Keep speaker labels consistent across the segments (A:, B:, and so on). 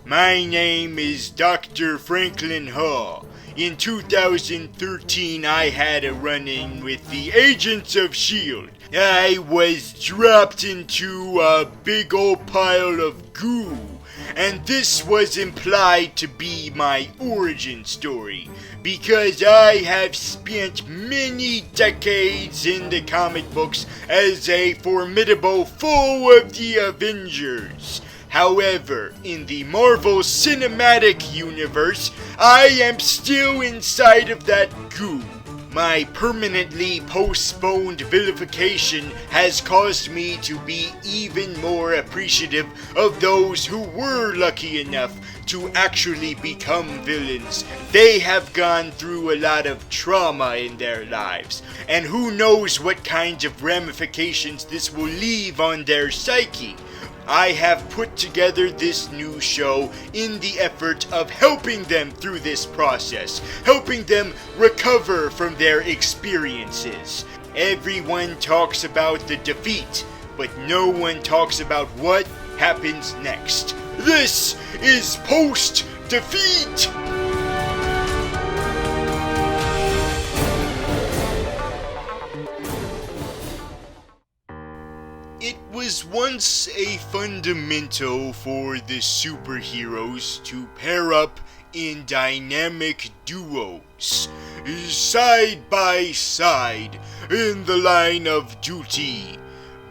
A: My name is Dr. Franklin Hall. In 2013, I had a run-in with the agents of S.H.I.E.L.D. I was dropped into a big old pile of goo, and this was implied to be my origin story, because I have spent many decades in the comic books as a formidable foe of the Avengers. However, in the Marvel Cinematic Universe, I am still inside of that goo. My permanently postponed vilification has caused me to be even more appreciative of those who were lucky enough to actually become villains. They have gone through a lot of trauma in their lives, and who knows what kinds of ramifications this will leave on their psyche. I have put together this new show in the effort of helping them through this process, helping them recover from their experiences. Everyone talks about the defeat, but no one talks about what happens next. This is post-defeat! It was once a fundamental for the superheroes to pair up in dynamic duos, side by side, in the line of duty.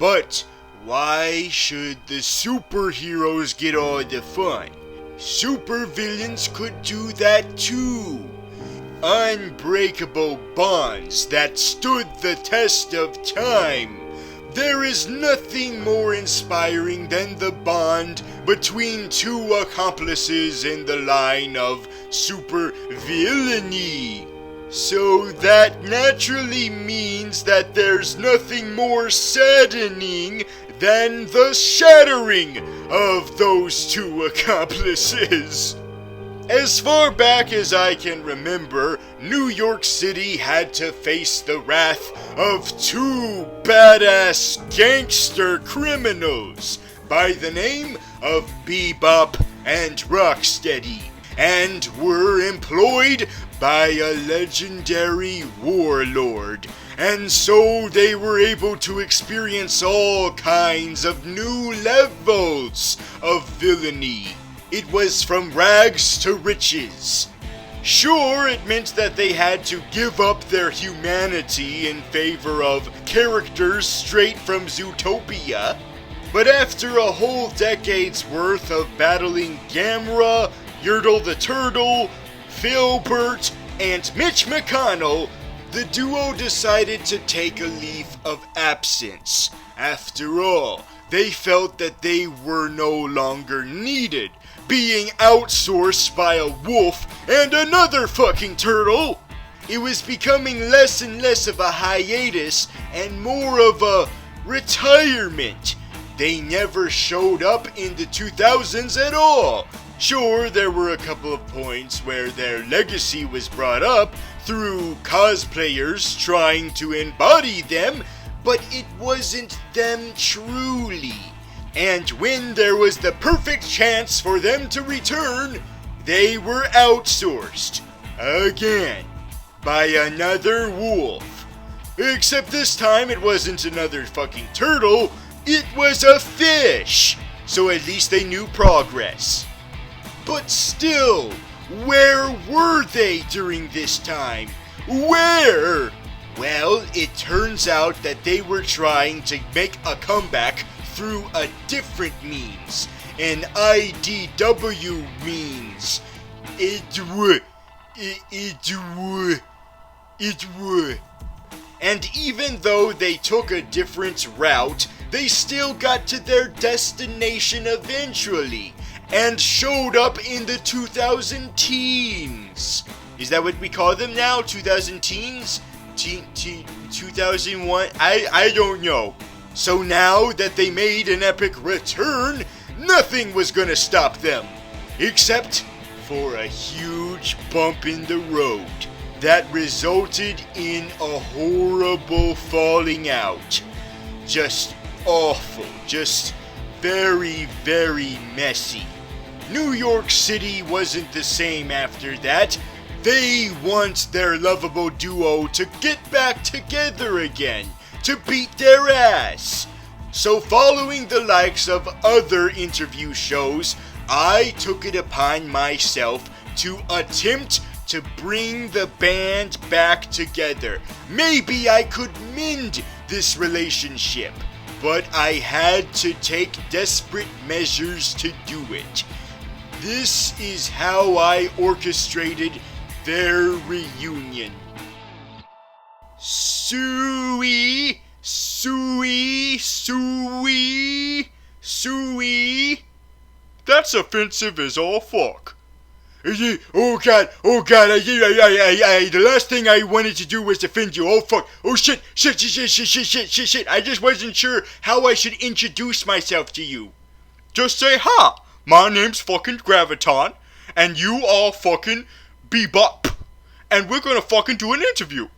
A: But why should the superheroes get all the fun? Supervillains could do that too. Unbreakable bonds that stood the test of time. There is nothing more inspiring than the bond between two accomplices in the line of supervillainy. So that naturally means that there's nothing more saddening than the shattering of those two accomplices. As far back as I can remember, New York City had to face the wrath of two badass gangster criminals by the name of Bebop and Rocksteady, and were employed by a legendary warlord. And so they were able to experience all kinds of new levels of villainy. It was from rags to riches. Sure, it meant that they had to give up their humanity in favor of characters straight from Zootopia. But after a whole decade's worth of battling Gamera, Yertle the Turtle, Filbert, and Mitch McConnell, the duo decided to take a leave of absence. After all, they felt that they were no longer needed, being outsourced by a wolf and another fucking turtle. It was becoming less and less of a hiatus and more of a retirement. They never showed up in the 2000s at all. Sure, there were a couple of points where their legacy was brought up through cosplayers trying to embody them, but it wasn't them truly. And when there was the perfect chance for them to return, they were outsourced. Again. By another wolf. Except this time it wasn't another fucking turtle, it was a fish. So at least they knew progress. But still, where were they during this time? Where? Well, it turns out that they were trying to make a comeback through a different means, an IDW means. And even though they took a different route, they still got to their destination eventually, and showed up in the 2000 teens. Is that what we call them now? 2000 teens? 2001? I don't know. So now that they made an epic return, nothing was gonna stop them. Except for a huge bump in the road that resulted in a horrible falling out. Just awful. Just very, very messy. New York City wasn't the same after that. They want their lovable duo to get back together again, to beat their ass. So following the likes of other interview shows, I took it upon myself to attempt to bring the band back together. Maybe I could mend this relationship, but I had to take desperate measures to do it. This is how I orchestrated their reunion. Suey. That's offensive as all fuck. Oh god, the last thing I wanted to do was offend you. Oh fuck, oh shit. I just wasn't sure how I should introduce myself to you. Just say, hi, my name's fucking Graviton, and you are fucking Bebop, and we're gonna fucking do an interview.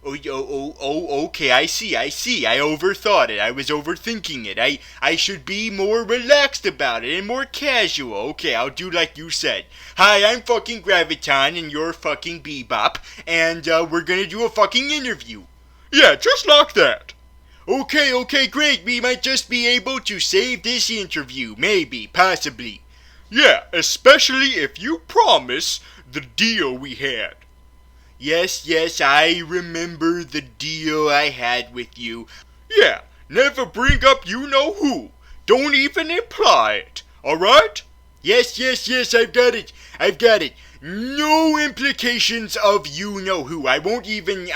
A: Okay, I see. I overthought it. I was overthinking it. I should be more relaxed about it and more casual. Okay, I'll do like you said. Hi, I'm fucking Graviton and you're fucking Bebop, and we're gonna do a fucking interview. Yeah, just like that. Okay, great. We might just be able to save this interview. Maybe, possibly. Yeah, especially if you promise the deal we had. Yes, I remember the deal I had with you. Yeah, never bring up you-know-who. Don't even imply it, alright? Yes, I've got it. No implications of you-know-who. I won't even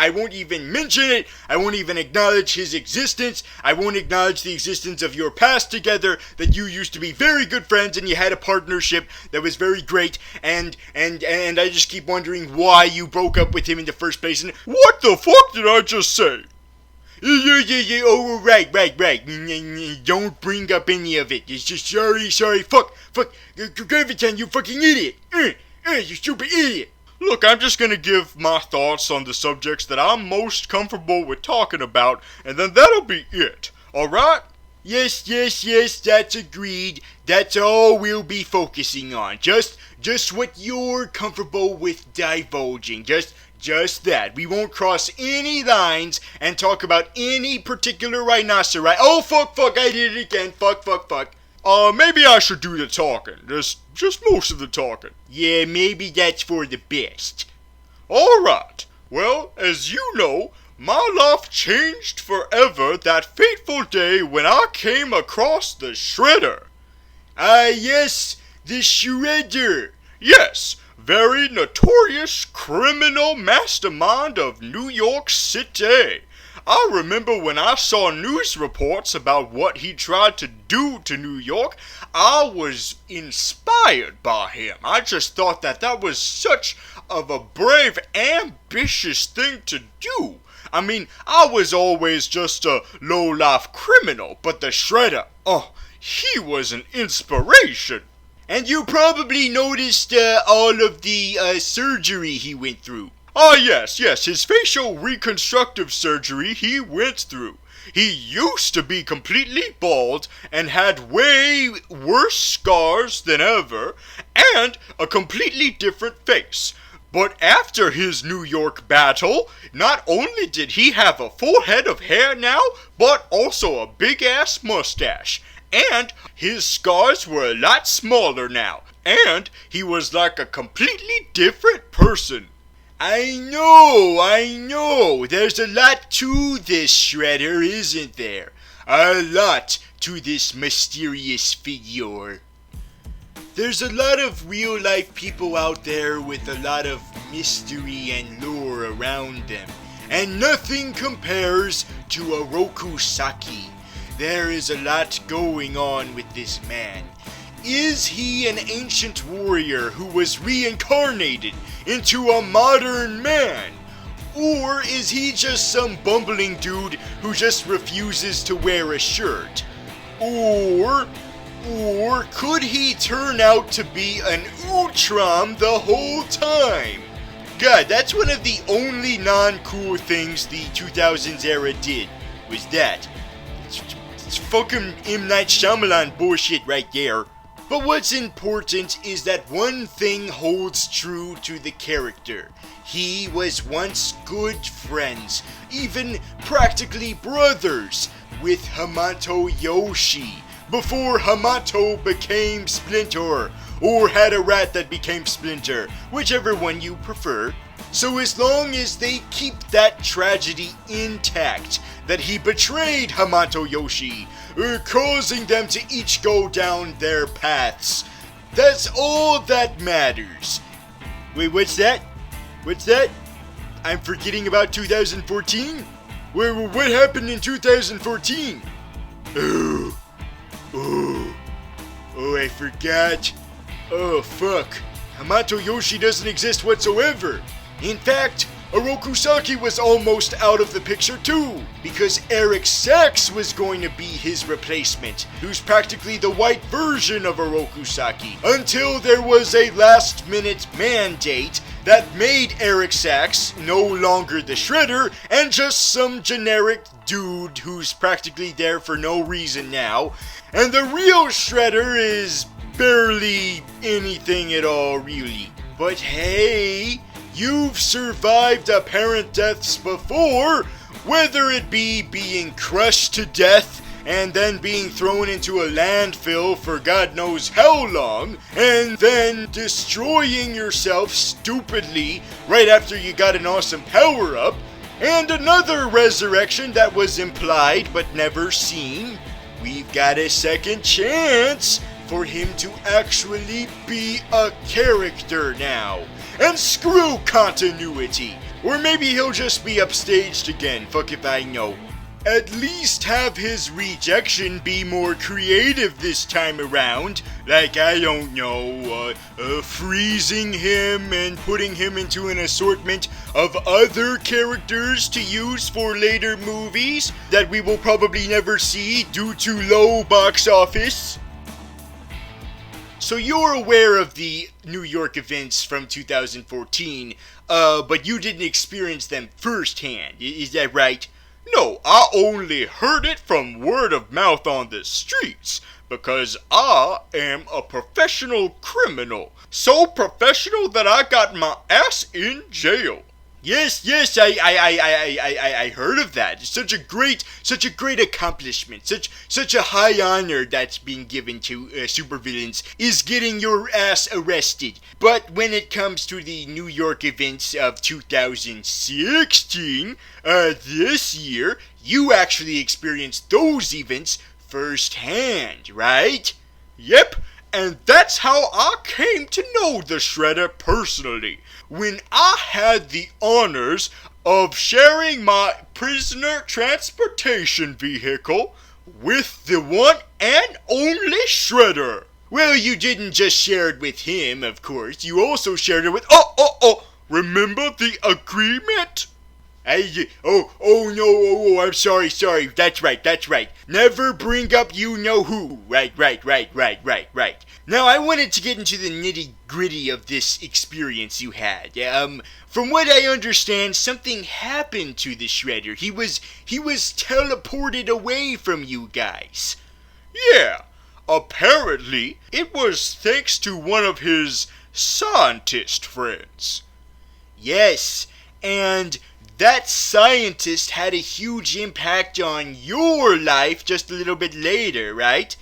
A: mention it. I won't even acknowledge his existence. I won't acknowledge the existence of your past together, that you used to be very good friends and you had a partnership that was very great, and I just keep wondering why you broke up with him in the first place. And what the fuck did I just say? Oh, right. Don't bring up any of it. It's just sorry, fuck. Graviton, you fucking idiot. You stupid idiot. Look, I'm just gonna give my thoughts on the subjects that I'm most comfortable with talking about, and then that'll be it. Alright? Yes, that's agreed. That's all we'll be focusing on. Just what you're comfortable with divulging. Just that. We won't cross any lines and talk about any particular rhinoceros. Oh, fuck, I did it again. Fuck. Maybe I should do the talking. Just most of the talking. Yeah, maybe that's for the best. Alright. Well, as you know, my life changed forever that fateful day when I came across the Shredder. Yes, the Shredder. Yes, very notorious criminal mastermind of New York City. I remember when I saw news reports about what he tried to do to New York, I was inspired by him. I just thought that was such of a brave, ambitious thing to do. I mean, I was always just a low-life criminal, but the Shredder, he was an inspiration. And you probably noticed all of the surgery he went through. Yes, his facial reconstructive surgery he went through. He used to be completely bald and had way worse scars than ever, and a completely different face. But after his New York battle, not only did he have a full head of hair now, but also a big-ass mustache. And his scars were a lot smaller now, and he was like a completely different person. I know. There's a lot to this Shredder, isn't there? A lot to this mysterious figure. There's a lot of real-life people out there with a lot of mystery and lore around them, and nothing compares to Oroku Saki. There is a lot going on with this man. Is he an ancient warrior who was reincarnated into a modern man? Or is he just some bumbling dude who just refuses to wear a shirt? Or could he turn out to be an Utram the whole time? God, that's one of the only non-cool things the 2000s era did, was that. It's fucking M. Night Shyamalan bullshit right there. But what's important is that one thing holds true to the character. He was once good friends, even practically brothers, with Hamato Yoshi, before Hamato became Splinter, or had a rat that became Splinter, whichever one you prefer. So as long as they keep that tragedy intact, that he betrayed Hamato Yoshi, causing them to each go down their paths, that's all that matters. Wait, what's that? What's that? I'm forgetting about 2014? What happened in 2014? Oh, I forgot. Oh, fuck. Hamato Yoshi doesn't exist whatsoever. In fact, Orokusaki was almost out of the picture too, because Eric Sachs was going to be his replacement, who's practically the white version of Orokusaki, until there was a last-minute mandate that made Eric Sachs no longer the Shredder and just some generic dude who's practically there for no reason now, and the real Shredder is barely anything at all, really. But hey, you've survived apparent deaths before, whether it be being crushed to death and then being thrown into a landfill for God knows how long, and then destroying yourself stupidly right after you got an awesome power-up, and another resurrection that was implied but never seen. We've got a second chance for him to actually be a character now. And screw continuity. Or maybe he'll just be upstaged again, fuck if I know. At least have his rejection be more creative this time around. Like, I don't know, freezing him and putting him into an assortment of other characters to use for later movies that we will probably never see due to low box office. So you're aware of the New York events from 2014, but you didn't experience them firsthand, is that right? No, I only heard it from word of mouth on the streets, because I am a professional criminal. So professional that I got my ass in jail. Yes, I heard of that. It's such a great accomplishment. Such a high honor that's being given to supervillains is getting your ass arrested. But when it comes to the New York events of 2016, this year, you actually experienced those events firsthand, right? Yep. And that's how I came to know the Shredder personally, when I had the honors of sharing my prisoner transportation vehicle with the one and only Shredder. Well, you didn't just share it with him, of course. You also shared it with... Remember the agreement? I'm sorry. That's right. Never bring up you-know-who. Right. Now, I wanted to get into the nitty-gritty of this experience you had. From what I understand, something happened to the Shredder. He was teleported away from you guys. Yeah, apparently, it was thanks to one of his scientist friends. Yes, and that scientist had a huge impact on your life just a little bit later, right?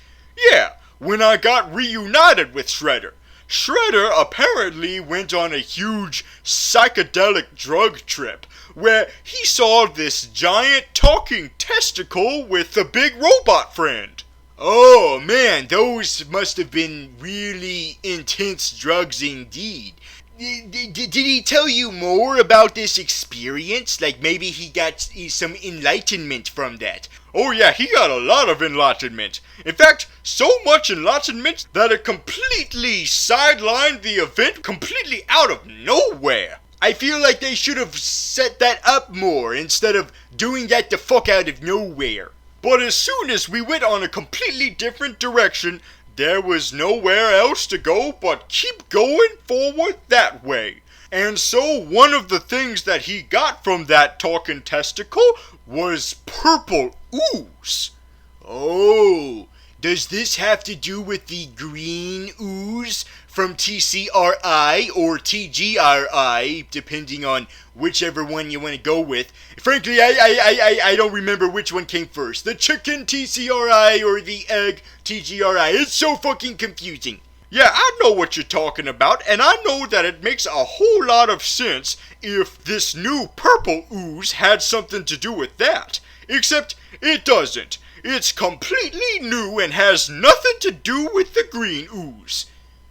A: Yeah, when I got reunited with Shredder. Shredder apparently went on a huge psychedelic drug trip where he saw this giant talking testicle with a big robot friend. Oh man, those must have been really intense drugs indeed. Did he tell you more about this experience? Like maybe he got some enlightenment from that. Oh yeah, he got a lot of enlightenment. In fact, so much enlightenment that it completely sidelined the event completely out of nowhere. I feel like they should have set that up more instead of doing that the fuck out of nowhere. But as soon as we went on a completely different direction, there was nowhere else to go but keep going forward that way. And so one of the things that he got from that talking testicle was purple ooze. Oh, Does this have to do with the green ooze from TCRI or TGRI, depending on whichever one you want to go with? Frankly, I don't remember which one came first, the chicken TCRI or the egg TGRI. It's so fucking confusing. Yeah, I know what you're talking about, and I know that it makes a whole lot of sense if this new purple ooze had something to do with that. Except it doesn't. It's completely new and has nothing to do with the green ooze.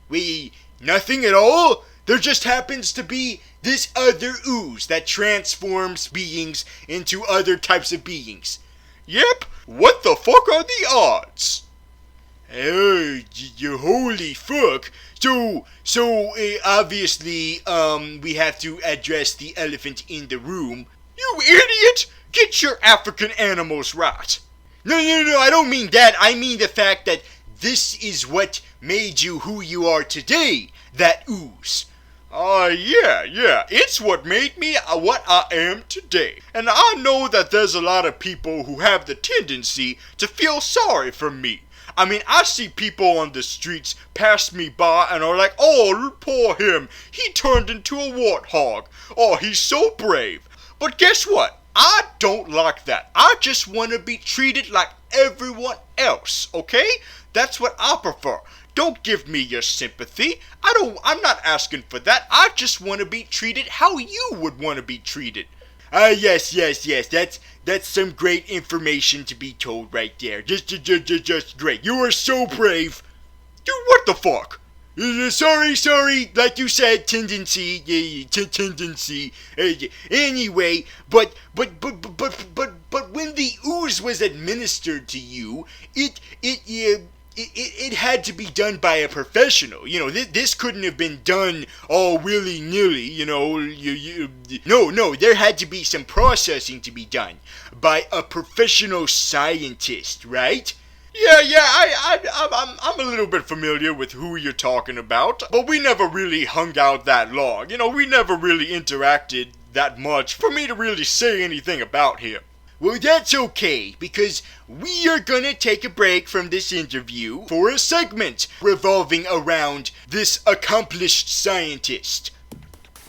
A: Wait, nothing at all? There just happens to be this other ooze that transforms beings into other types of beings. Yep, what the fuck are the odds? Oh, you holy fuck. So obviously, we have to address the elephant in the room. You idiot! Get your African animals right. No, I don't mean that. I mean the fact that this is what made you who you are today, that ooze. Yeah, it's what made me what I am today. And I know that there's a lot of people who have the tendency to feel sorry for me. I mean, I see people on the streets pass me by and are like, oh, poor him, he turned into a warthog. Oh, he's so brave. But guess what? I don't like that. I just want to be treated like everyone else, okay? That's what I prefer. Don't give me your sympathy. I'm not asking for that. I just want to be treated how you would want to be treated. Yes. That's some great information to be told right there. Just great. You are so brave. Dude, what the fuck? Sorry, like you said, tendency. Anyway, but when the ooze was administered to you, it had to be done by a professional. You know, this couldn't have been done all willy-nilly, you know. No, there had to be some processing to be done by a professional scientist, right? Yeah, I'm a little bit familiar with who you're talking about, but we never really hung out that long. You know, we never really interacted that much for me to really say anything about him. Well, that's okay, because we are gonna take a break from this interview for a segment revolving around this accomplished scientist.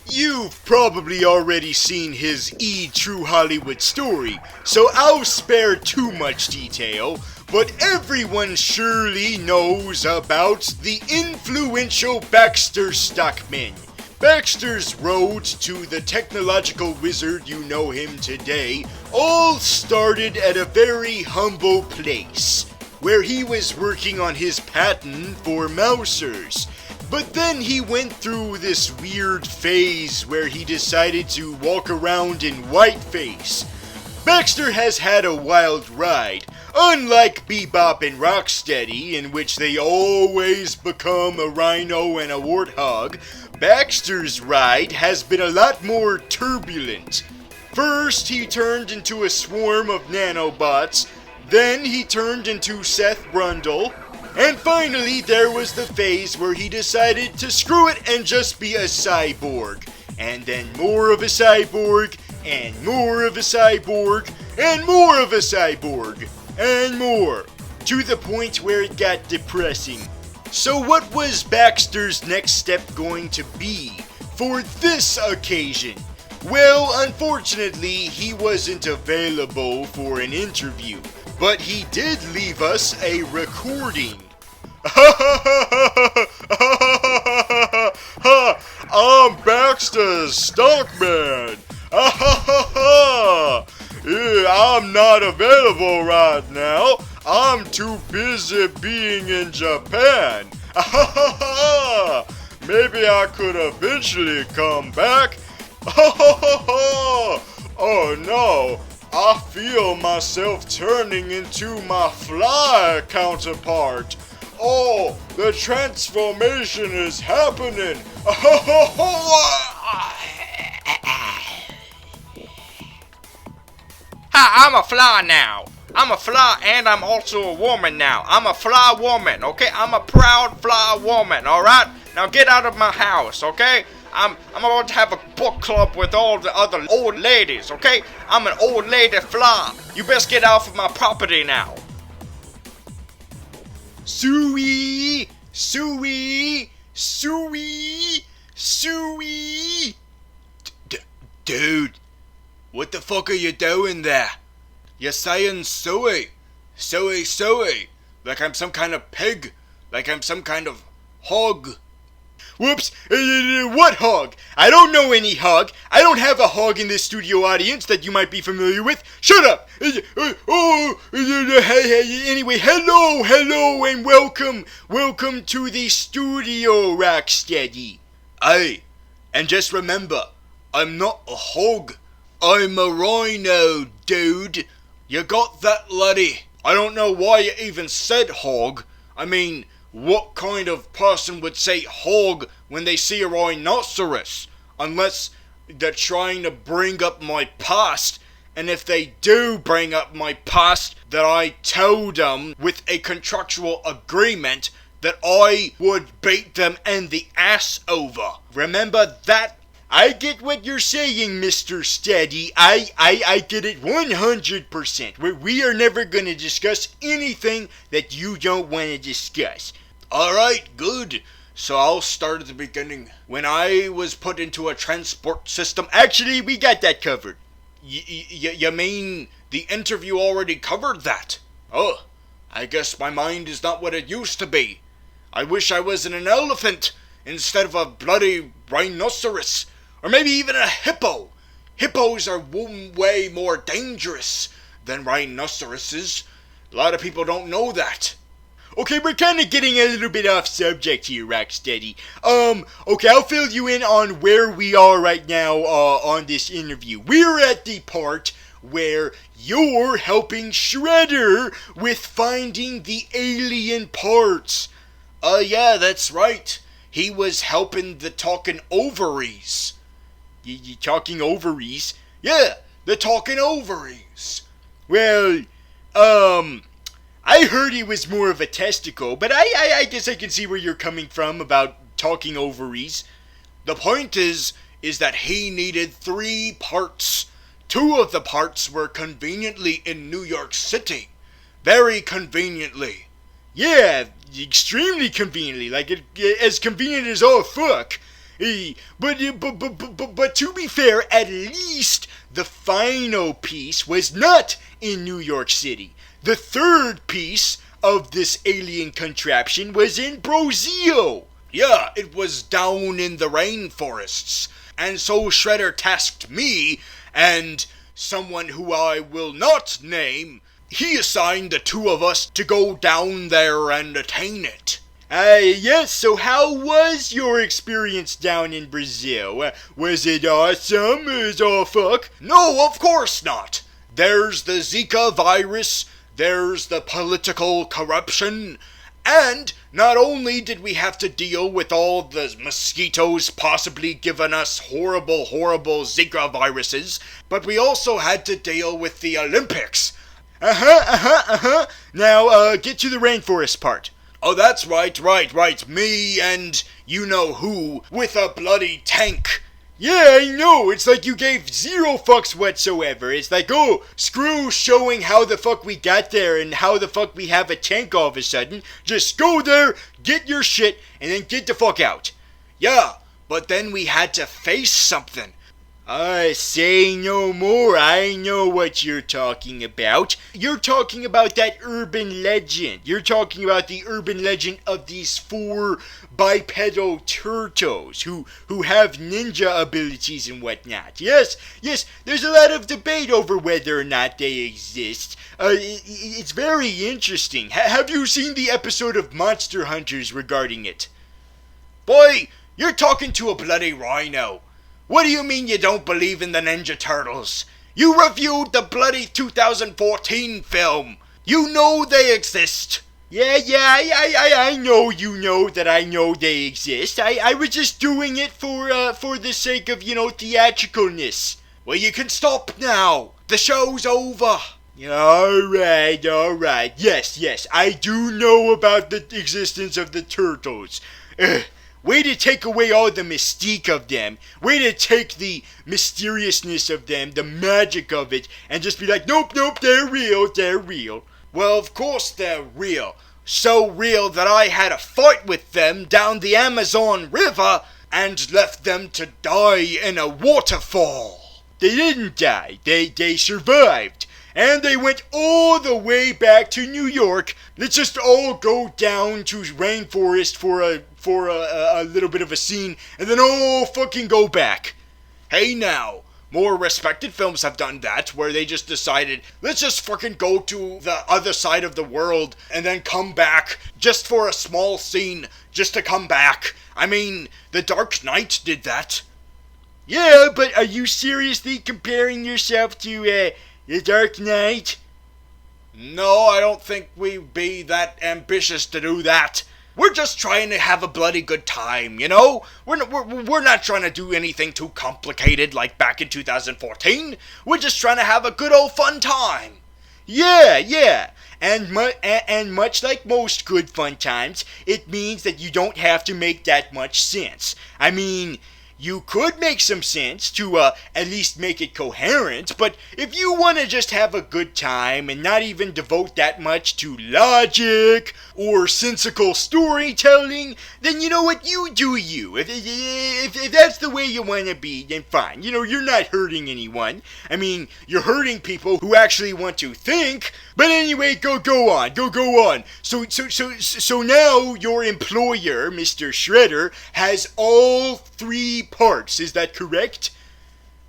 A: You've probably already seen his True Hollywood story, so I'll spare too much detail, but everyone surely knows about the influential Baxter Stockman. Baxter's road to the technological wizard you know him today all started at a very humble place, where he was working on his patent for mousers. But then he went through this weird phase where he decided to walk around in whiteface. Baxter has had a wild ride, unlike Bebop and Rocksteady, in which they always become a rhino and a warthog. Baxter's ride has been a lot more turbulent. First, he turned into a swarm of nanobots, then he turned into Seth Brundle, and finally there was the phase where he decided to screw it and just be a cyborg. And then more of a cyborg, and more of a cyborg, and more of a cyborg, and more, to the point where it got depressing. So what was Baxter's next step going to be for this occasion? Well, unfortunately, he wasn't available for an interview, but he did leave us a recording. I'm Baxter Stockman. Yeah, I'm not available right now. I'm too busy being in Japan. Maybe I could eventually come back. Oh no, I feel myself turning into my fly counterpart. Oh, the transformation is happening.
B: Hi, I'm a fly now. I'm a fly and I'm also a woman now. I'm a fly woman, okay? I'm a proud fly woman, alright? Now get out of my house, okay? I'm about to have a book club with all the other old ladies, okay? I'm an old lady fly. You best get off of my property now.
A: Suey! Suey! Suey! Suey! Dude, what the fuck are you doing there? You're saying suey. Suey, suey. Like I'm some kind of pig. Like I'm some kind of hog. Whoops, what hog? I don't know any hog. I don't have a hog in this studio audience that you might be familiar with. Shut up! Anyway, hello, and welcome to the studio, Rocksteady. Aye, and just remember, I'm not a hog. I'm a rhino, dude. You got that, laddie? I don't know why you even said hog. I mean, what kind of person would say hog when they see a rhinoceros? Unless they're trying to bring up my past. And if they do bring up my past, that I tell them with a contractual agreement that I would beat them in the ass over. Remember that? I get what you're saying, Mr. Steady. I get it 100%. We are never going to discuss anything that you don't want to discuss. Alright, good. So I'll start at the beginning. When I was put into a transport system... Actually, we got that covered. You mean the interview already covered that? Oh, I guess my mind is not what it used to be. I wish I was an elephant instead of a bloody rhinoceros. Or maybe even a hippo. Hippos are way more dangerous than rhinoceroses. A lot of people don't know that. Okay, we're kind of getting a little bit off subject here, Rocksteady. Okay, I'll fill you in on where we are right now on this interview. We're at the part where you're helping Shredder with finding the alien parts. Yeah, that's right. He was helping the talking ovaries. You talking ovaries? Yeah, the talking ovaries. Well, I heard he was more of a testicle, but I guess I can see where you're coming from about talking ovaries. The point is that he needed 3 parts. 2 of the parts were conveniently in New York City. Very conveniently. Yeah, extremely conveniently. Like, as convenient as all fuck. But to be fair, at least the final piece was not in New York City. The 3rd piece of this alien contraption was in Brazil. Yeah, it was down in the rainforests. And so Shredder tasked me and someone who I will not name. He assigned the 2 of us to go down there and attain it. Yes, so how was your experience down in Brazil? Was it awesome as all fuck? No, of course not. There's the Zika virus, there's the political corruption, and not only did we have to deal with all the mosquitoes possibly giving us horrible Zika viruses, but we also had to deal with the Olympics. Now, get to the rainforest part. Oh, that's right. Me and you-know-who with a bloody tank. Yeah, I know. It's like you gave 0 fucks whatsoever. It's like, oh, screw showing how the fuck we got there and how the fuck we have a tank all of a sudden. Just go there, get your shit, and then get the fuck out. Yeah, but then we had to face something. Say no more. I know what you're talking about. You're talking about that urban legend. You're talking about the urban legend of these 4 bipedal turtles who have ninja abilities and whatnot. Yes, there's a lot of debate over whether or not they exist. It's very interesting. Have you seen the episode of Monster Hunters regarding it? Boy, you're talking to a bloody rhino. What do you mean you don't believe in the Ninja Turtles? You reviewed the bloody 2014 film. You know they exist. Yeah, I know you know that I know they exist. I was just doing it for the sake of, theatricalness. Well, you can stop now. The show's over. Alright. Yes, I do know about the existence of the turtles. Way to take away all the mystique of them. Way to take the mysteriousness of them, the magic of it, and just be like, nope, they're real. Well, of course they're real. So real that I had a fight with them down the Amazon River and left them to die in a waterfall. They didn't die, they survived. And they went all the way back to New York. Let's just all go down to rainforest for a little bit of a scene, and then all fucking go back. Hey now, more respected films have done that, where they just decided, let's just fucking go to the other side of the world, and then come back, just for a small scene, just to come back. I mean, The Dark Knight did that. Yeah, but are you seriously comparing yourself to, The Dark Knight? No, I don't think we'd be that ambitious to do that. We're just trying to have a bloody good time, you know? We're not trying to do anything too complicated like back in 2014. We're just trying to have a good old fun time. Yeah. And much like most good fun times, it means that you don't have to make that much sense. I mean, you could make some sense to at least make it coherent, but if you want to just have a good time and not even devote that much to logic or sensical storytelling, then you know what, you do you. If that's the way you want to be, then fine. You know, you're not hurting anyone. I mean, you're hurting people who actually want to think. But anyway, go on. So now your employer, Mr. Shredder, has all 3 parts. Is that correct?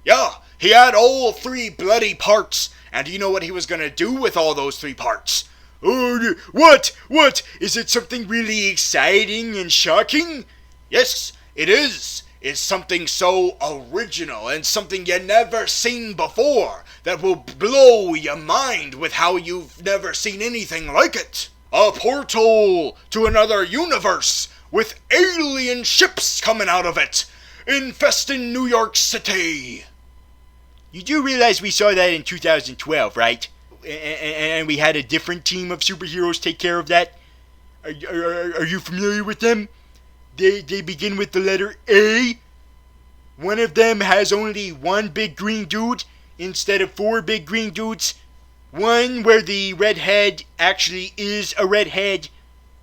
A: Yeah, he had all 3 bloody parts. And do you know what he was gonna do with all those 3 parts? Oh, what? Is it something really exciting and shocking? Yes, it is. It's something so original and something you never seen before that will blow your mind with how you've never seen anything like it. A portal to another universe with alien ships coming out of it, infesting New York City. You do realize we saw that in 2012, right? And we had a different team of superheroes take care of that? Are you familiar with them? They begin with the letter A. One of them has only 1 big green dude instead of 4 big green dudes. One where the redhead actually is a redhead.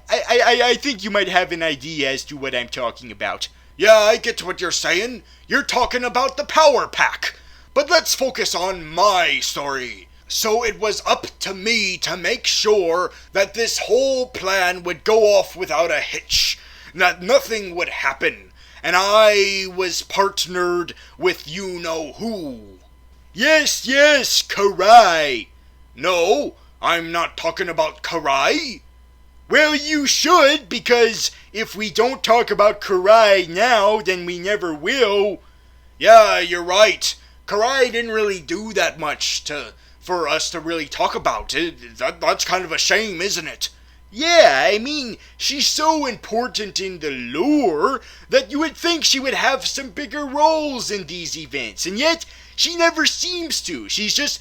A: I think you might have an idea as to what I'm talking about. Yeah, I get what you're saying. You're talking about the Power Pack. But let's focus on my story. So it was up to me to make sure that this whole plan would go off without a hitch. That nothing would happen, and I was partnered with you-know-who. Yes, Karai. No, I'm not talking about Karai. Well, you should, because if we don't talk about Karai now, then we never will. Yeah, you're right. Karai didn't really do that much for us to really talk about. That's kind of a shame, isn't it? Yeah, I mean, she's so important in the lore that you would think she would have some bigger roles in these events, and yet she never seems to. She just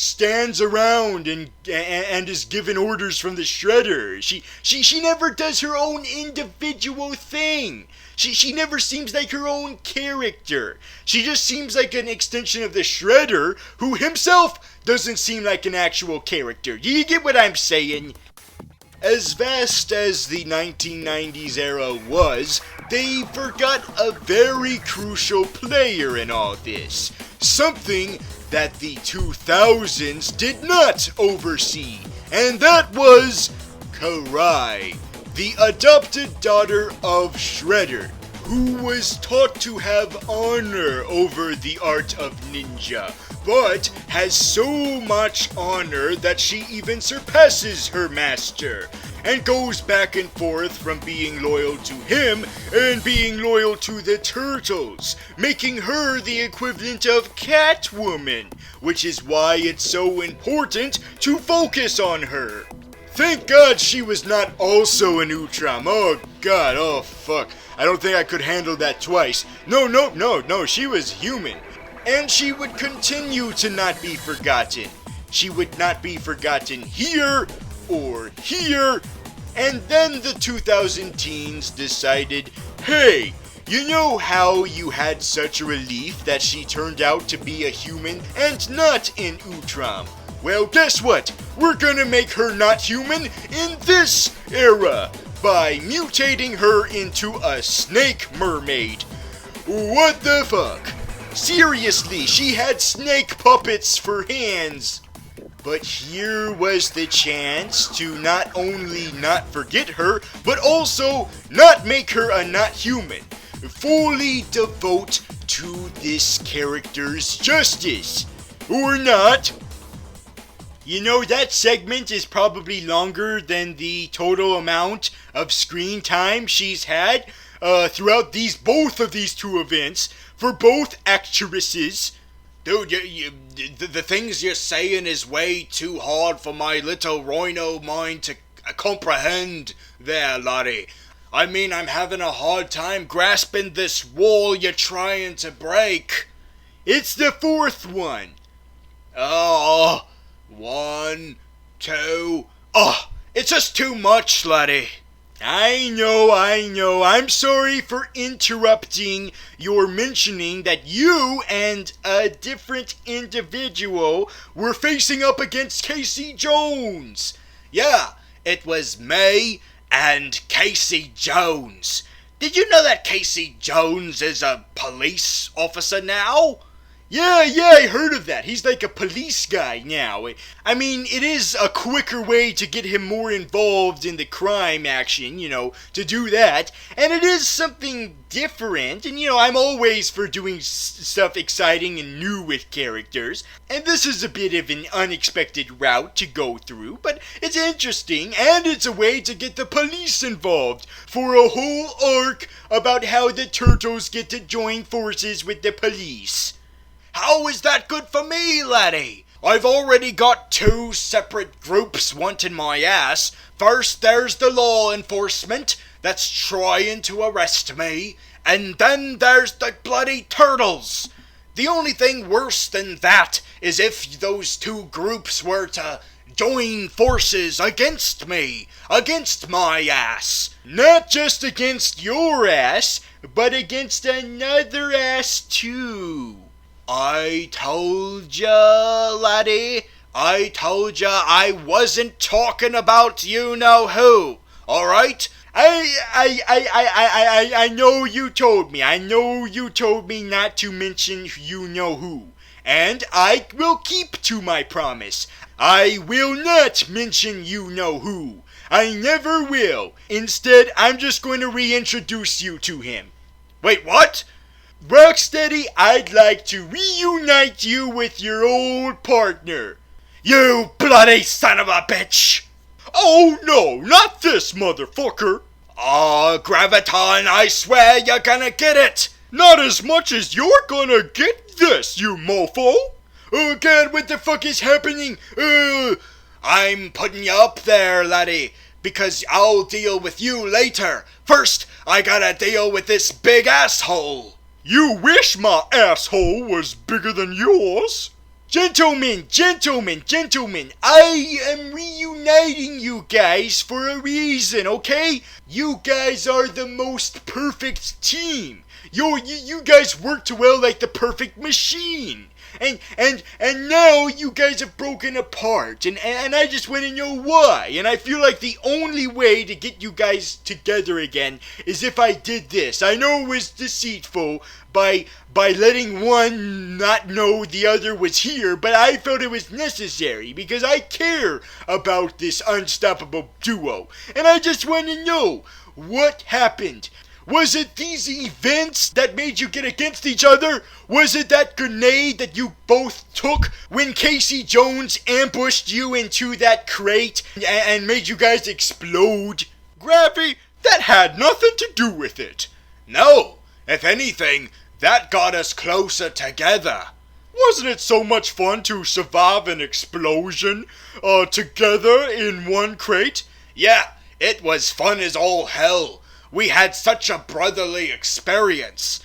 A: stands around and is given orders from the Shredder. She never does her own individual thing. She never seems like her own character. She just seems like an extension of the Shredder, who himself doesn't seem like an actual character. Do you get what I'm saying? As vast as the 1990s era was, they forgot a very crucial player in all this. Something that the 2000s did not oversee, and that was Karai, the adopted daughter of Shredder, who was taught to have honor over the art of ninja, but has so much honor that she even surpasses her master, and goes back and forth from being loyal to him and being loyal to the turtles, making her the equivalent of Catwoman, which is why it's so important to focus on her. Thank God she was not also an Utram. Oh God, oh fuck. I don't think I could handle that twice. No, she was human. And she would continue to not be forgotten. She would not be forgotten here or here. And then the 2000 teens decided, hey, you know how you had such a relief that she turned out to be a human and not an Utram? Well, guess what? We're gonna make her not human in this era by mutating her into a snake mermaid. What the fuck? Seriously, she had snake puppets for hands. But here was the chance to not only not forget her, but also not make her a not human. Fully devote to this character's justice. Or not. You know, that segment is probably longer than the total amount of screen time she's had throughout both of these two events for both actresses. Dude, the things you're saying is way too hard for my little rhino mind to comprehend there, laddie. I mean, I'm having a hard time grasping this wall you're trying to break. It's the fourth one. Oh, 1, 2... Oh, it's just too much, laddie. I know. I'm sorry for interrupting your mentioning that you and a different individual were facing up against Casey Jones. Yeah, it was me and Casey Jones. Did you know that Casey Jones is a police officer now? Yeah, I heard of that. He's like a police guy now. I mean, it is a quicker way to get him more involved in the crime action, to do that. And it is something different. And, I'm always for doing stuff exciting and new with characters. And this is a bit of an unexpected route to go through. But it's interesting, and it's a way to get the police involved for a whole arc about how the turtles get to join forces with the police. How is that good for me, laddie? I've already got 2 separate groups wanting my ass. First, there's the law enforcement that's trying to arrest me. And then there's the bloody turtles. The only thing worse than that is if those 2 groups were to join forces against me, against my ass. Not just against your ass, but against another ass too. I told ya, laddie. I told ya I wasn't talking about you-know-who. Alright? I know you told me. I know you told me not to mention you-know-who. And I will keep to my promise. I will not mention you-know-who. I never will. Instead, I'm just going to reintroduce you to him. Wait, what? Rocksteady, I'd like to reunite you with your old partner. You bloody son of a bitch! Oh no, not this motherfucker! Aw, Graviton, I swear you're gonna get it! Not as much as you're gonna get this, you mofo! Oh god, what the fuck is happening? I'm putting you up there, laddie, because I'll deal with you later. First, I gotta deal with this big asshole. You wish my asshole was bigger than yours? Gentlemen, I am reuniting you guys for a reason, okay? You guys are the most perfect team. You guys work well like the perfect machine. And now you guys have broken apart, and I just want to know why. And I feel like the only way to get you guys together again is if I did this. I know it was deceitful by letting one not know the other was here, but I felt it was necessary because I care about this unstoppable duo. And I just want to know what happened. Was it these events that made you get against each other? Was it that grenade that you both took when Casey Jones ambushed you into that crate and made you guys explode? Gravy, that had nothing to do with it. No, if anything, that got us closer together. Wasn't it so much fun to survive an explosion together in one crate? Yeah, it was fun as all hell. We had such a brotherly experience.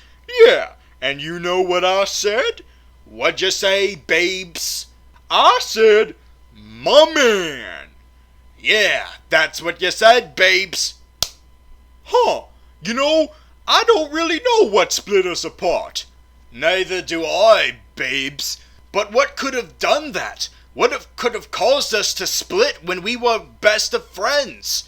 A: Yeah, and you know what I said? What'd you say, babes? I said, my man. Yeah, that's what you said, babes. Huh, I don't really know what split us apart. Neither do I, babes. But what could have done that? could have caused us to split when we were best of friends?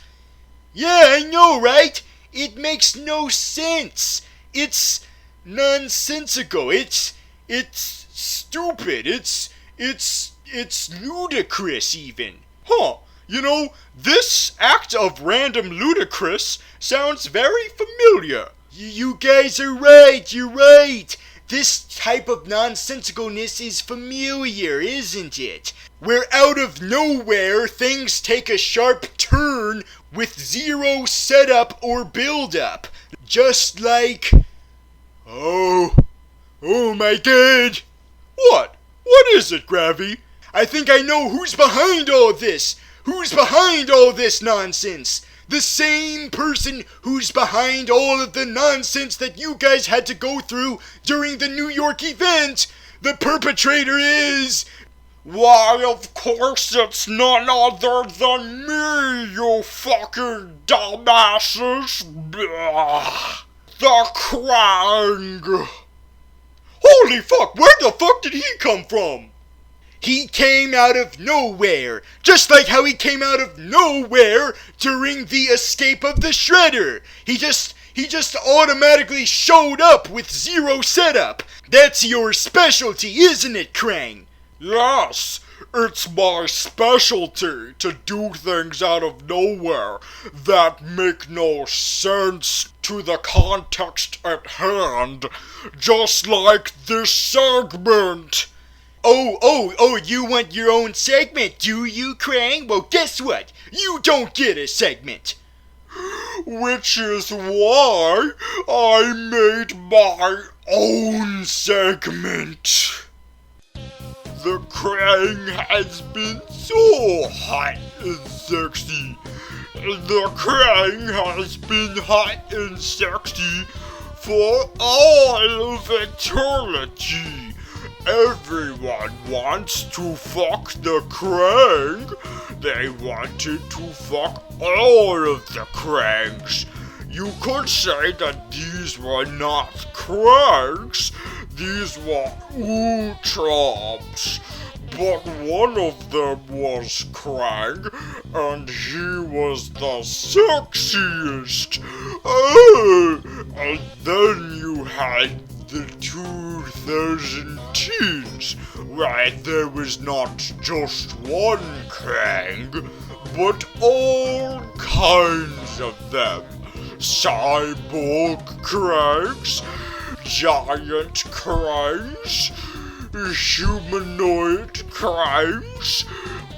A: Yeah, I know, right? It makes no sense. It's nonsensical. It's stupid. It's ludicrous even. Huh. You know, this act of random ludicrous sounds very familiar. You guys are right, you're right. This type of nonsensicalness is familiar, isn't it? Where out of nowhere things take a sharp turn with zero setup or build-up. Just like... Oh my god. What? What is it, Gravy? I think I know who's behind all this. Who's behind all this nonsense? The same person who's behind all of the nonsense that you guys had to go through during the New York event. The perpetrator is... Why, of course it's none other than me, you fucking dumbasses. Blah. The Krang. Holy fuck, where the fuck did he come from? He came out of nowhere, just like how he came out of nowhere during the escape of the Shredder. He just automatically showed up with zero setup. That's your specialty, isn't it, Krang? Yes, it's my specialty to do things out of nowhere that make no sense to the context at hand, just like this segment. Oh, you want your own segment, do you, Krang? Well, guess what? You don't get a segment. Which is why I made my own segment. The Krang has been so hot and sexy. The Krang has been hot and sexy for all of eternity. Everyone wants to fuck the Krang. They wanted to fuck all of the Krangs. You could say that these were not Krangs, these were Ultrams. But one of them was Krang, and he was the sexiest. Oh, and then you had the 2010s, where there was not just one Krang, but all kinds of them. Cyborg Krangs, giant Krangs, humanoid Krangs.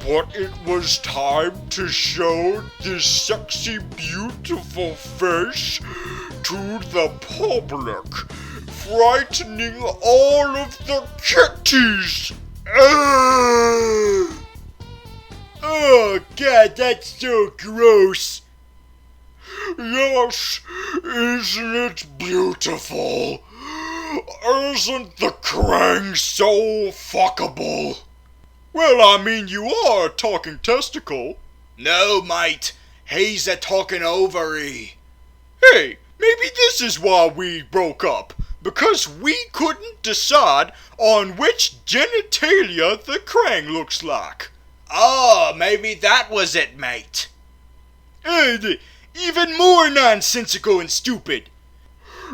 A: But it was time to show this sexy, beautiful face to the public, frightening all of the kitties. Oh god, that's so gross. Yes, isn't it beautiful? Isn't the Krang so fuckable? Well, I mean, you are a talking testicle. No, mate, he's a talking ovary. Hey, maybe this is why we broke up. Because we couldn't decide on which genitalia the Krang looks like. Oh, maybe that was it, mate. And even more nonsensical and stupid.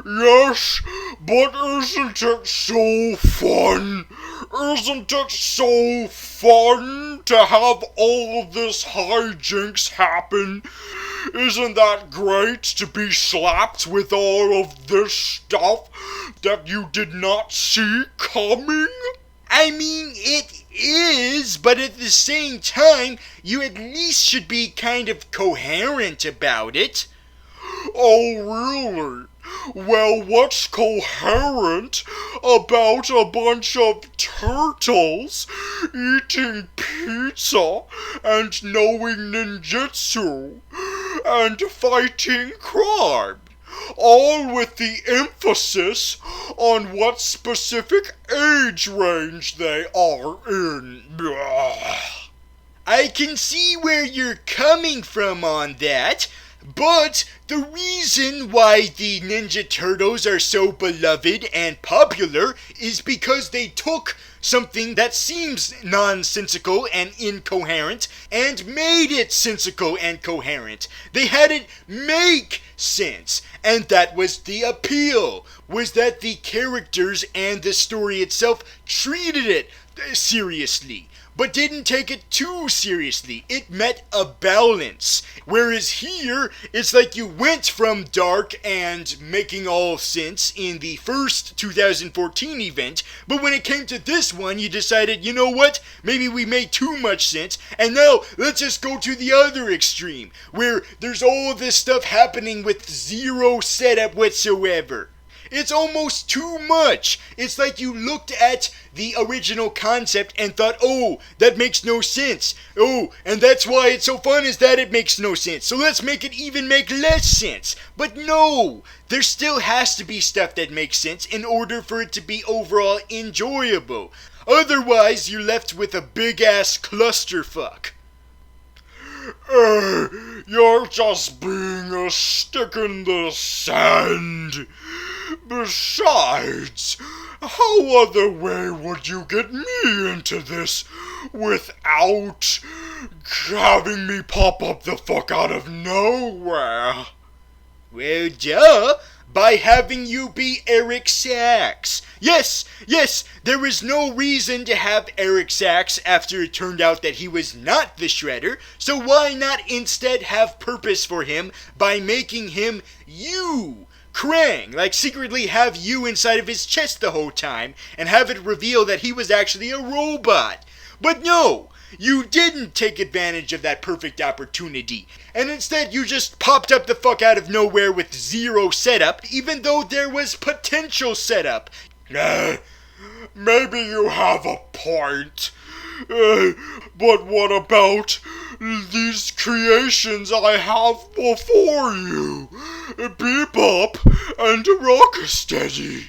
A: Yes, but isn't it so fun? Isn't it so fun to have all this hijinks happen? Isn't that great to be slapped with all of this stuff that you did not see coming? I mean, it is, but at the same time, you at least should be kind of coherent about it. Oh, really? Well, what's coherent about a bunch of turtles eating pizza and knowing ninjutsu and fighting crime? All with the emphasis on what specific age range they are in. Blah. I can see where you're coming from on that, But the reason why the Ninja Turtles are so beloved and popular is because they took something that seems nonsensical and incoherent and made it sensical and coherent. They had it make sense, and that was the appeal, was that the characters and the story itself treated it seriously, but didn't take it too seriously. It met a balance. Whereas here, it's like you went from dark and making all sense in the first 2014 event, but when it came to this one, you decided, you know what? Maybe we made too much sense, and now let's just go to the other extreme, where there's all this stuff happening with zero setup whatsoever. It's almost too much. It's like you looked at the original concept and thought, oh, that makes no sense. Oh, and that's why it's so fun is that it makes no sense. So let's make it even make less sense. But no, there still has to be stuff that makes sense in order for it to be overall enjoyable. Otherwise, you're left with a big-ass clusterfuck. You're just being a stick in the sand. Besides, how other way would you get me into this without having me pop up the fuck out of nowhere? Well, duh, by having you be Eric Sachs. Yes, there was no reason to have Eric Sachs after it turned out that he was not the Shredder, so why not instead have purpose for him by making him you? Krang, like secretly have you inside of his chest the whole time and have it reveal that he was actually a robot. But no, you didn't take advantage of that perfect opportunity, and instead you just popped up the fuck out of nowhere with zero setup, even though there was potential setup. Maybe you have a point. But what about these creations I have before you? Bebop and Rocksteady.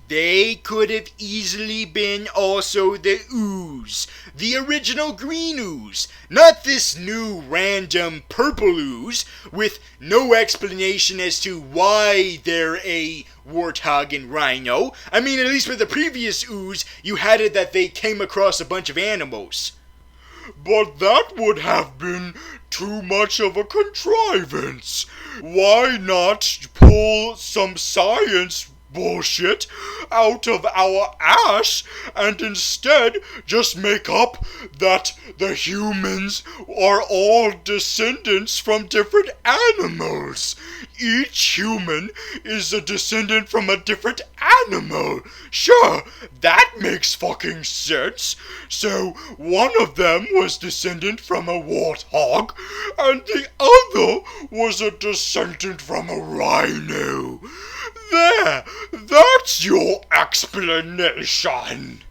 A: They could have easily been also the ooze. The original green ooze. Not this new random purple ooze with no explanation as to why they're a warthog and rhino. I mean, at least with the previous ooze, you had it that they came across a bunch of animals. But that would have been too much of a contrivance. Why not pull some science bullshit out of our ass and instead just make up that the humans are all descendants from different animals? Each human is a descendant from a different animal. Sure, that makes fucking sense. So one of them was descendant from a warthog and the other was a descendant from a rhino. There, that's your explanation.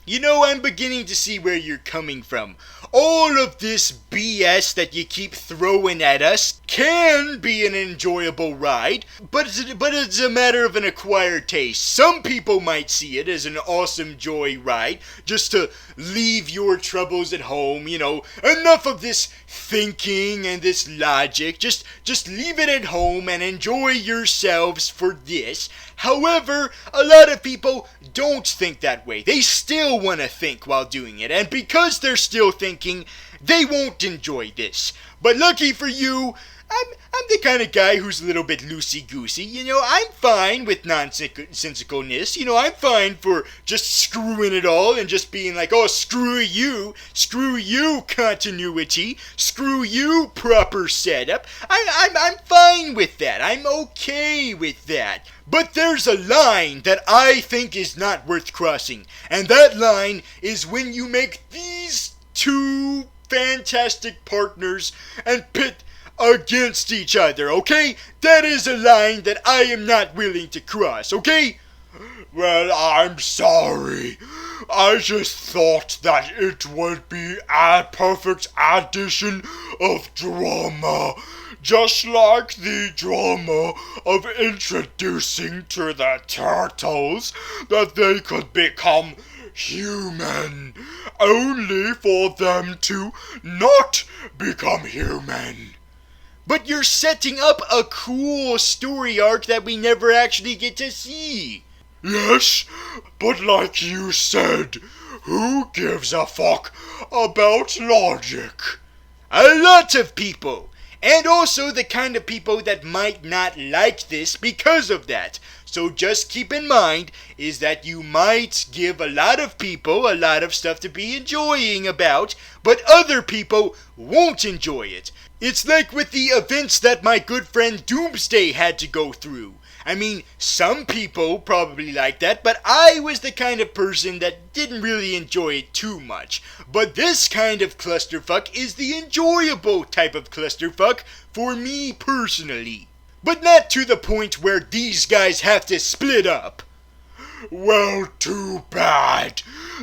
A: You know, I'm beginning to see where you're coming from. All of this BS that you keep throwing at us can be an enjoyable ride, but it's a matter of an acquired taste. Some people might see it as an awesome joy ride, just to leave your troubles at home, you know. Enough of this thinking and this logic. Just leave it at home and enjoy yourselves for this. However, a lot of people don't think that way. They still want to think while doing it, and because they're still thinking, they won't enjoy this. But lucky for you, I'm the kind of guy who's a little bit loosey-goosey. You know, I'm fine with nonsensicalness. You know, I'm fine for just screwing it all and just being like, oh, screw you continuity, screw you proper setup. I'm fine with that. I'm okay with that. But there's a line that I think is not worth crossing, and that line is when you make these two fantastic partners and pit against each other, okay? That is a line that I am not willing to cross, okay? Well, I'm sorry. I just thought that it would be a perfect addition of drama. Just like the drama of introducing to the turtles that they could become human, only for them to not become human. But you're setting up a cool story arc that we never actually get to see.
C: Yes, but like you said, who gives a fuck about logic?
A: A lot of people. And also the kind of people that might not like this because of that. So just keep in mind is that you might give a lot of people a lot of stuff to be enjoying about, but other people won't enjoy it. It's like with the events that my good friend Doomsday had to go through. I mean, some people probably like that, but I was the kind of person that didn't really enjoy it too much. But this kind of clusterfuck is the enjoyable type of clusterfuck for me personally. But not to the point where these guys have to split up.
C: Well, too bad.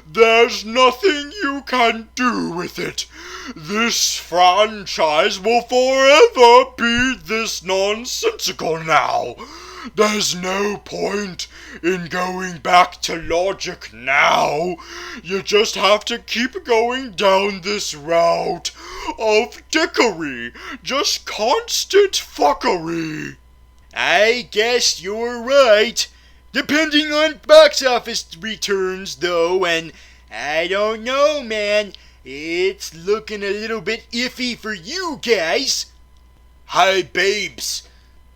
C: There's nothing you can do with it. This franchise will forever be this nonsensical now. There's no point in going back to logic now. You just have to keep going down this route of dickery. Just constant fuckery.
A: I guess you're right. Depending on box office returns, though, and I don't know, man. It's looking a little bit iffy for you guys.
B: Hey, babes.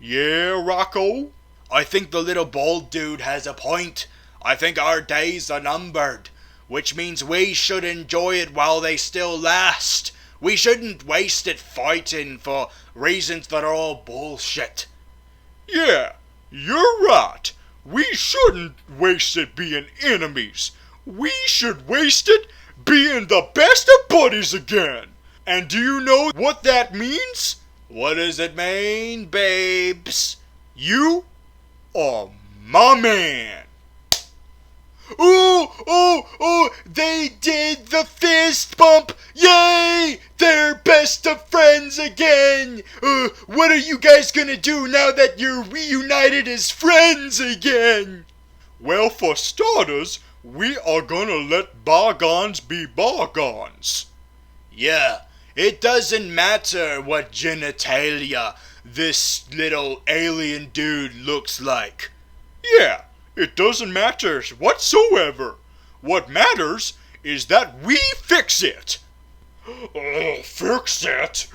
C: Yeah, Rocco?
B: I think the little bald dude has a point. I think our days are numbered, which means we should enjoy it while they still last. We shouldn't waste it fighting for reasons that are all bullshit.
C: Yeah, you're right. We shouldn't waste it being enemies. We should waste it being the best of buddies again. And do you know what that means?
B: What does it mean, babes?
C: You are my man.
A: Oh, they did the fist bump. Yay! They're best of friends again. What are you guys gonna do now that you're reunited as friends again?
C: Well, for starters, we are gonna let bygones be bygones.
B: Yeah, it doesn't matter what genitalia this little alien dude looks like.
C: Yeah, it doesn't matter whatsoever. What matters is that we fix it. Fix it?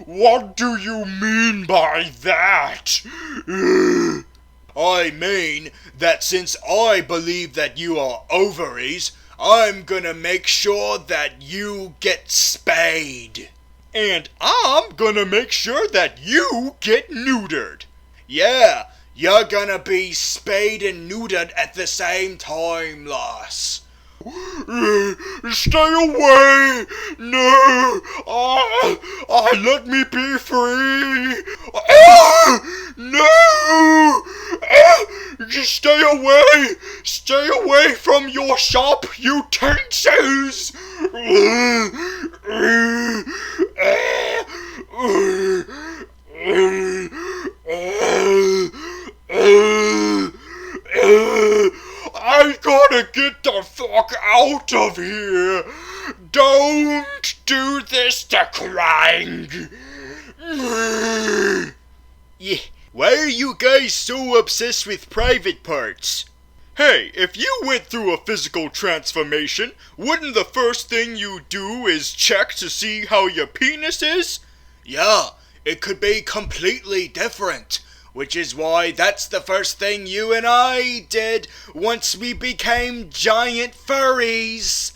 C: What do you mean by that?
B: I mean that since I believe that you are ovaries, I'm gonna make sure that you get spayed.
C: And I'm gonna make sure that you get neutered.
B: Yeah, you're gonna be spayed and neutered at the same time, lass.
C: Stay away! No! Let me be free! No! Just stay away! Stay away from your sharp utensils! I gotta get the fuck out of here! Don't do this to Krang!
A: Yeah, why are you guys so obsessed with private parts?
C: Hey, if you went through a physical transformation, wouldn't the first thing you do is check to see how your penis is?
B: Yeah, it could be completely different. Which is why that's the first thing you and I did once we became giant furries.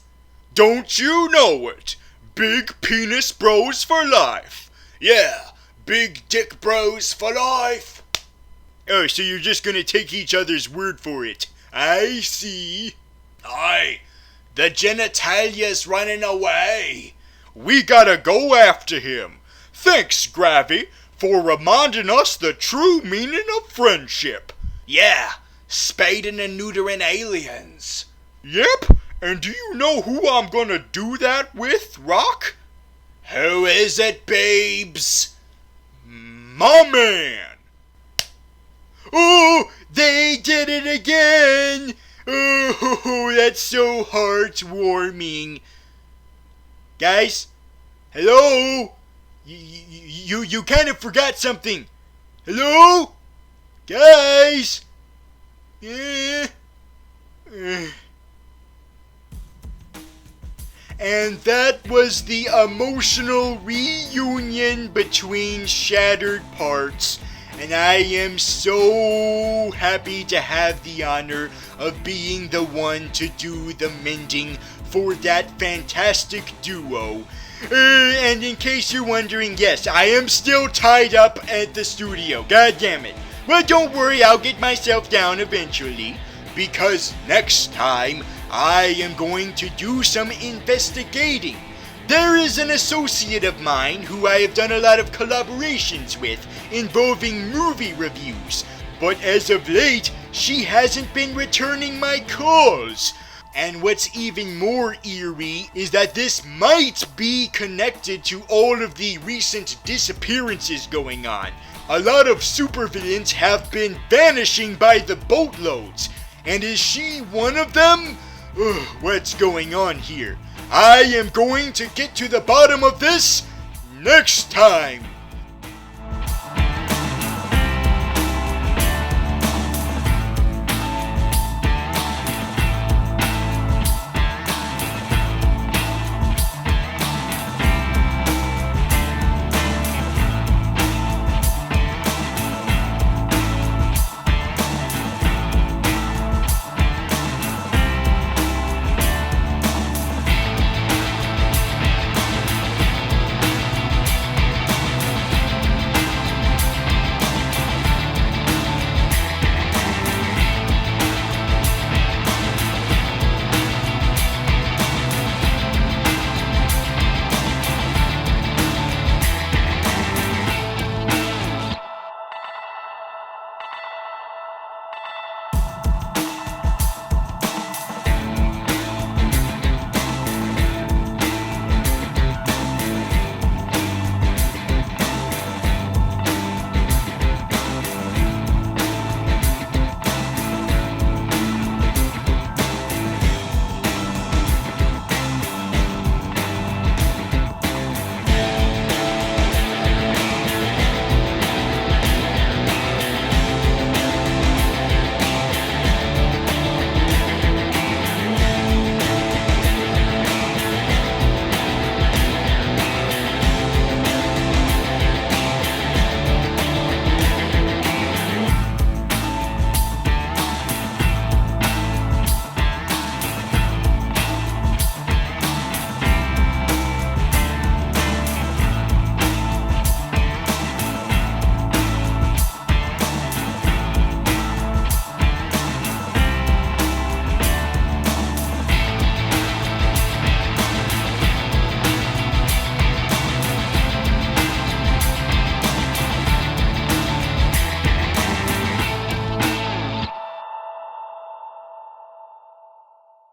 C: Don't you know it? Big penis bros for life.
B: Yeah, big dick bros for life.
A: Oh, so you're just gonna take each other's word for it. I see.
B: Aye, the genitalia's running away.
C: We gotta go after him. Thanks, Gravy, for reminding us the true meaning of friendship.
B: Yeah, spading and neutering aliens.
C: Yep, and do you know who I'm gonna do that with, Rock?
B: Who is it, babes?
C: My man.
A: Oh, they did it again! Oh, that's so heartwarming. Guys? Hello? You kind of forgot something. Hello? Guys? Yeah. And that was the emotional reunion between Shattered Parts. And I am so happy to have the honor of being the one to do the mending for that fantastic duo. And in case you're wondering, yes, I am still tied up at the studio. God damn it. Well, don't worry, I'll get myself down eventually. Because next time, I am going to do some investigating. There is an associate of mine who I have done a lot of collaborations with involving movie reviews, but as of late, she hasn't been returning my calls. And what's even more eerie is that this might be connected to all of the recent disappearances going on. A lot of supervillains have been vanishing by the boatloads, and is she one of them? Ugh, what's going on here? I am going to get to the bottom of this next time.